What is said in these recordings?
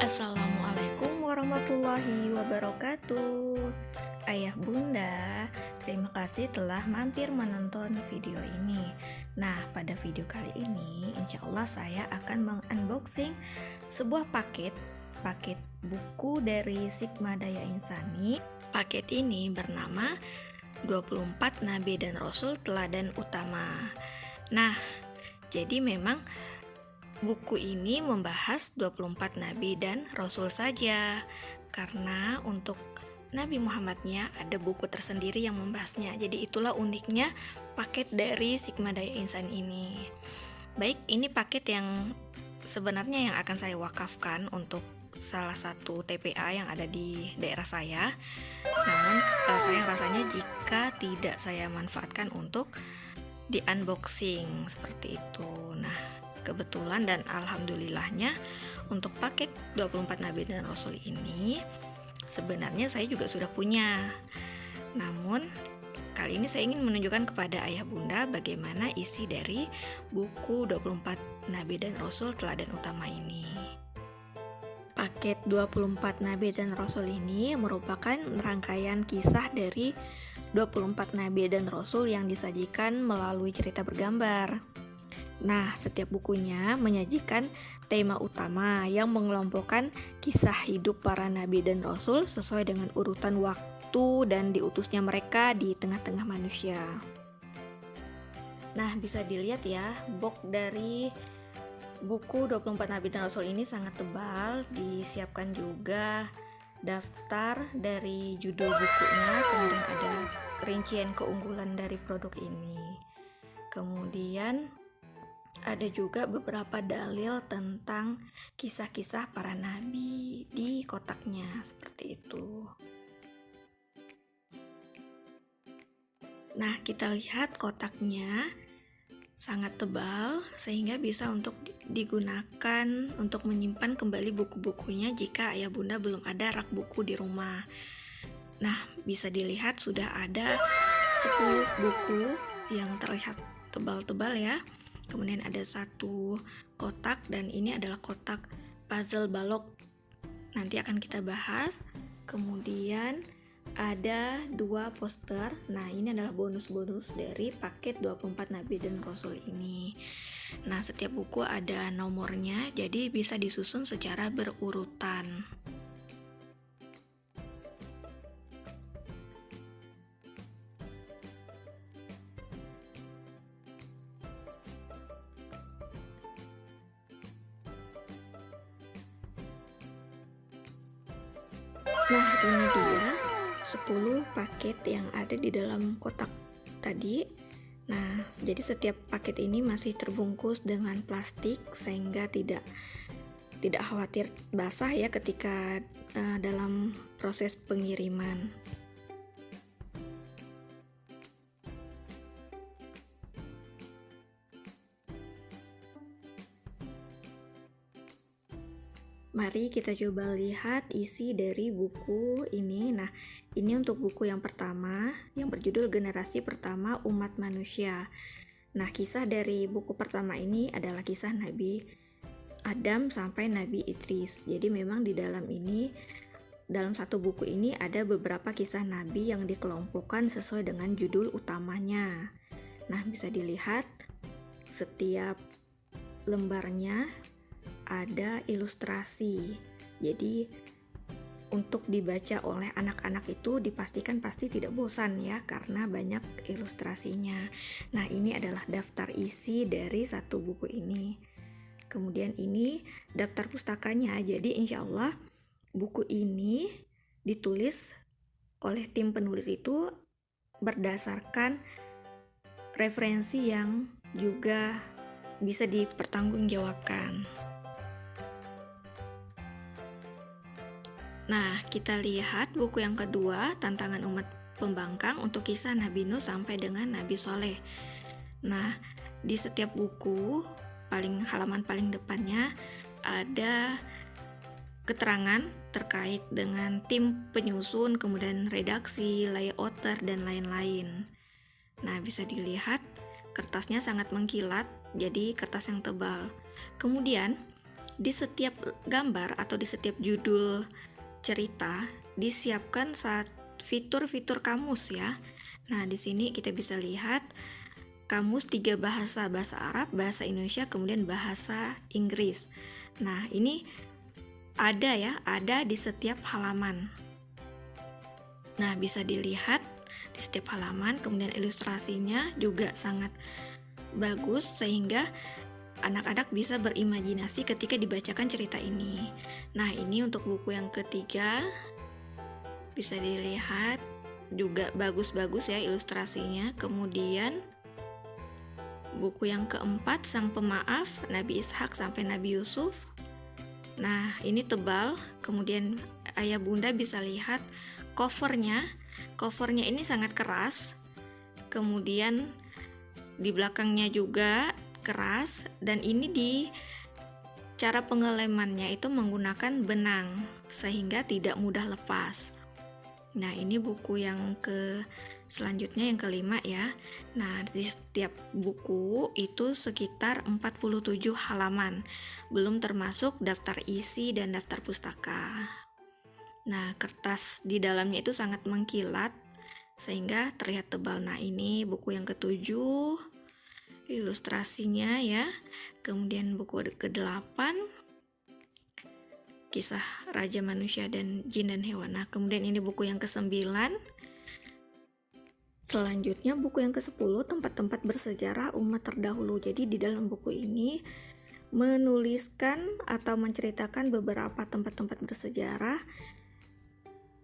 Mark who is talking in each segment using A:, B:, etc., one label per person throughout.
A: Assalamualaikum warahmatullahi wabarakatuh. Ayah bunda, terima kasih telah mampir menonton video ini. Nah, pada video kali ini insya Allah saya akan mengunboxing sebuah paket buku dari Sigma Daya Insani. Paket ini bernama 24 Nabi dan Rasul Teladan Utama. Nah, jadi memang buku ini membahas 24 Nabi dan Rasul saja, karena untuk Nabi Muhammadnya ada buku tersendiri yang membahasnya. Jadi itulah uniknya paket dari Sigma Daya Insan ini. Baik, ini paket yang sebenarnya yang akan saya wakafkan untuk salah satu TPA yang ada di daerah saya. Namun sayang rasanya jika tidak saya manfaatkan untuk di unboxing seperti itu. Nah, kebetulan dan alhamdulillahnya untuk paket 24 Nabi dan Rasul ini sebenarnya saya juga sudah punya. Namun kali ini saya ingin menunjukkan kepada ayah bunda bagaimana isi dari buku 24 Nabi dan Rasul Teladan Utama ini. Paket 24 Nabi dan Rasul ini merupakan rangkaian kisah dari 24 Nabi dan Rasul yang disajikan melalui cerita bergambar. Nah, setiap bukunya menyajikan tema utama yang mengelompokkan kisah hidup para nabi dan rasul sesuai dengan urutan waktu dan diutusnya mereka di tengah-tengah manusia. Nah, bisa dilihat ya, box dari buku 24 Nabi dan Rasul ini sangat tebal. Disiapkan juga daftar dari judul bukunya, kemudian ada rincian keunggulan dari produk ini. Kemudian ada juga beberapa dalil tentang kisah-kisah para nabi di kotaknya seperti itu. Nah, kita lihat kotaknya sangat tebal sehingga bisa untuk digunakan untuk menyimpan kembali buku-bukunya jika ayah bunda belum ada rak buku di rumah. Nah, bisa dilihat sudah ada 10 buku yang terlihat tebal-tebal ya. Kemudian ada satu kotak dan ini adalah kotak puzzle balok. Nanti akan kita bahas. Kemudian ada 2 poster. Nah, ini adalah bonus-bonus dari paket 24 Nabi dan Rasul ini. Nah, setiap buku ada nomornya, jadi bisa disusun secara berurutan. Nah, ini dia 10 paket yang ada di dalam kotak tadi. Nah, jadi setiap paket ini masih terbungkus dengan plastik sehingga tidak khawatir basah ya ketika dalam proses pengiriman. Mari kita coba lihat isi dari buku ini. Nah, ini untuk buku yang pertama yang berjudul Generasi Pertama Umat Manusia. Nah, kisah dari buku pertama ini adalah kisah Nabi Adam sampai Nabi Idris. Jadi memang di dalam satu buku ini ada beberapa kisah Nabi yang dikelompokkan sesuai dengan judul utamanya. Nah, bisa dilihat setiap lembarnya ada ilustrasi. Jadi untuk dibaca oleh anak-anak itu dipastikan pasti tidak bosan ya karena banyak ilustrasinya. Nah, ini adalah daftar isi dari satu buku ini. Kemudian ini daftar pustakanya. Jadi insya Allah buku ini ditulis oleh tim penulis itu berdasarkan referensi yang juga bisa dipertanggungjawabkan. Nah, kita lihat buku yang kedua, Tantangan Umat Pembangkang untuk kisah Nabi Nuh sampai dengan Nabi Soleh. Nah, di setiap buku, halaman paling depannya ada keterangan terkait dengan tim penyusun, kemudian redaksi, layouter, dan lain-lain. Nah, bisa dilihat kertasnya sangat mengkilat, jadi kertas yang tebal. Kemudian di setiap gambar atau di setiap judul cerita disiapkan fitur-fitur kamus ya. Nah, di sini kita bisa lihat kamus 3 bahasa Arab, bahasa Indonesia, kemudian bahasa Inggris. Nah, ini ada di setiap halaman. Nah, bisa dilihat di setiap halaman, kemudian ilustrasinya juga sangat bagus sehingga anak-anak bisa berimajinasi ketika dibacakan cerita ini. Nah, ini untuk buku yang ketiga, bisa dilihat juga bagus-bagus ya ilustrasinya. Kemudian buku yang keempat, Sang Pemaaf, Nabi Ishak sampai Nabi Yusuf. Nah, ini tebal. Kemudian ayah bunda bisa lihat covernya ini sangat keras, kemudian di belakangnya juga keras, dan ini di cara pengelemannya itu menggunakan benang sehingga tidak mudah lepas. Nah, ini buku yang selanjutnya yang kelima ya. Nah, di setiap buku itu sekitar 47 halaman, belum termasuk daftar isi dan daftar pustaka. Nah, kertas di dalamnya itu sangat mengkilat sehingga terlihat tebal. Nah, ini buku yang ketujuh, ilustrasinya ya. Kemudian buku ke-8, Kisah Raja Manusia dan Jin dan Hewan. Nah, kemudian ini buku yang ke-9. Selanjutnya buku yang ke-10, Tempat-tempat bersejarah umat terdahulu. Jadi di dalam buku ini menuliskan atau menceritakan beberapa tempat-tempat bersejarah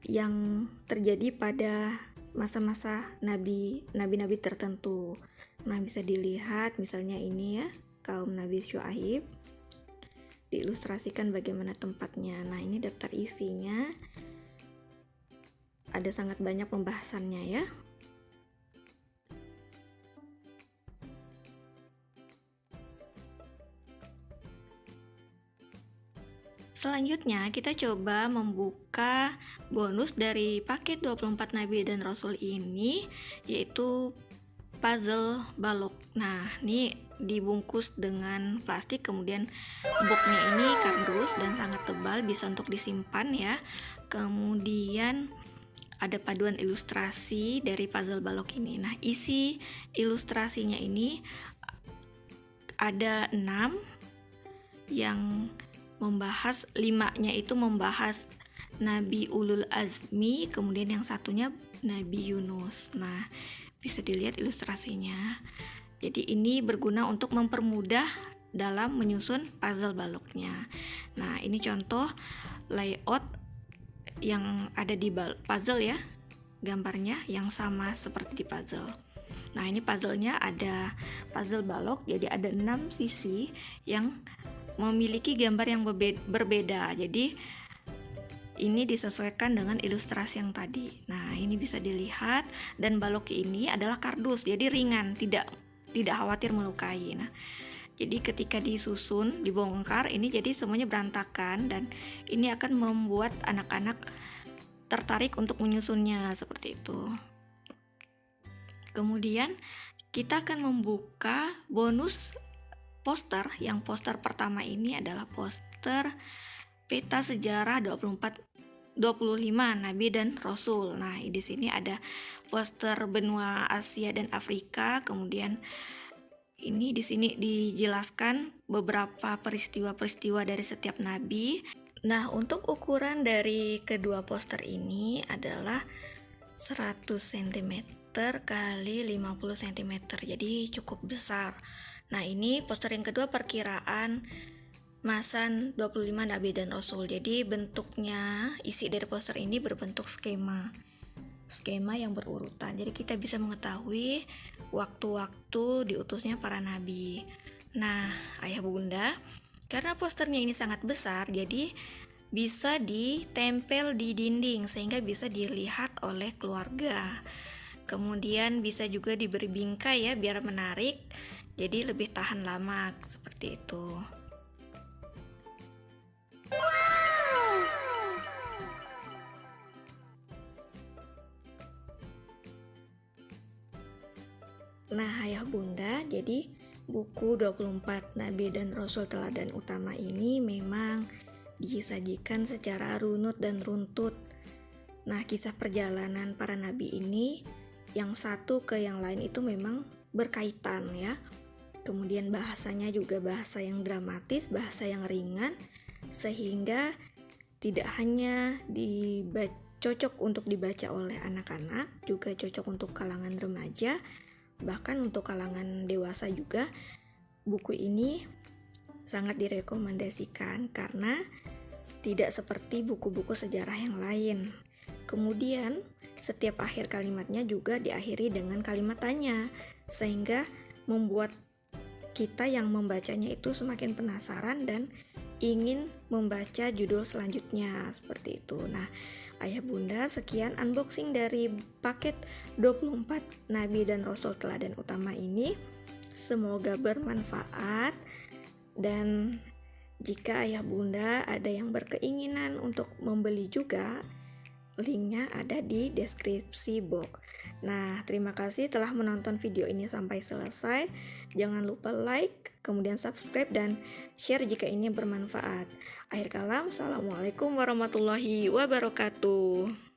A: yang terjadi pada masa-masa nabi-nabi tertentu. Nah, bisa dilihat misalnya ini ya, kaum Nabi Syuaib, diilustrasikan bagaimana tempatnya. Nah, ini daftar isinya, ada sangat banyak pembahasannya ya. Selanjutnya kita coba membuka bonus dari paket 24 Nabi dan Rasul ini, yaitu puzzle balok. Nah, ini dibungkus dengan plastik, kemudian boxnya ini kardus dan sangat tebal, bisa untuk disimpan ya. Kemudian ada paduan ilustrasi dari puzzle balok ini. Nah, isi ilustrasinya ini ada 6 yang membahas, 5-nya itu membahas Nabi Ulul Azmi, kemudian yang satunya Nabi Yunus. Nah, bisa dilihat ilustrasinya. Jadi ini berguna untuk mempermudah dalam menyusun puzzle baloknya. Nah, ini contoh layout yang ada di puzzle ya, gambarnya yang sama seperti di puzzle. Nah, ini puzzlenya ada puzzle balok, jadi ada 6 sisi yang memiliki gambar yang berbeda. Jadi ini disesuaikan dengan ilustrasi yang tadi. Nah, ini bisa dilihat, dan balok ini adalah kardus, jadi ringan, tidak khawatir melukai. Nah, jadi ketika disusun, dibongkar, ini jadi semuanya berantakan, dan ini akan membuat anak-anak tertarik untuk menyusunnya seperti itu. Kemudian kita akan membuka bonus poster. Yang poster pertama ini adalah poster peta sejarah 25 Nabi dan Rasul. Nah, di sini ada poster benua Asia dan Afrika. Kemudian ini di sini dijelaskan beberapa peristiwa-peristiwa dari setiap nabi. Nah, untuk ukuran dari kedua poster ini adalah 100 cm kali 50 cm. Jadi cukup besar. Nah, ini poster yang kedua, perkiraan masa 25 Nabi dan Rasul. Jadi bentuknya, isi dari poster ini berbentuk skema yang berurutan. Jadi kita bisa mengetahui waktu-waktu diutusnya para nabi. Nah, ayah bunda, karena posternya ini sangat besar, jadi bisa ditempel di dinding sehingga bisa dilihat oleh keluarga. Kemudian bisa juga diberi bingkai ya, biar menarik, jadi lebih tahan lama seperti itu. Nah, ayah bunda, jadi Buku 24 Nabi dan Rasul Teladan Utama ini memang disajikan secara runut dan runtut. Nah, kisah perjalanan para nabi ini yang satu ke yang lain itu memang berkaitan ya. Kemudian bahasanya juga bahasa yang dramatis, bahasa yang ringan, sehingga tidak hanya cocok untuk dibaca oleh anak-anak, juga cocok untuk kalangan remaja, bahkan untuk kalangan dewasa juga. Buku ini sangat direkomendasikan karena tidak seperti buku-buku sejarah yang lain. Kemudian setiap akhir kalimatnya juga diakhiri dengan kalimat tanya, sehingga membuat kita yang membacanya itu semakin penasaran dan ingin membaca judul selanjutnya, seperti itu. Nah, Ayah Bunda, sekian unboxing dari paket 24 Nabi dan Rasul Teladan Utama ini. Semoga bermanfaat, dan jika Ayah Bunda ada yang berkeinginan untuk membeli juga, linknya ada di deskripsi box. Nah, terima kasih telah menonton video ini sampai selesai. Jangan lupa like, kemudian subscribe dan share jika ini bermanfaat. Akhir kalam, assalamualaikum warahmatullahi wabarakatuh.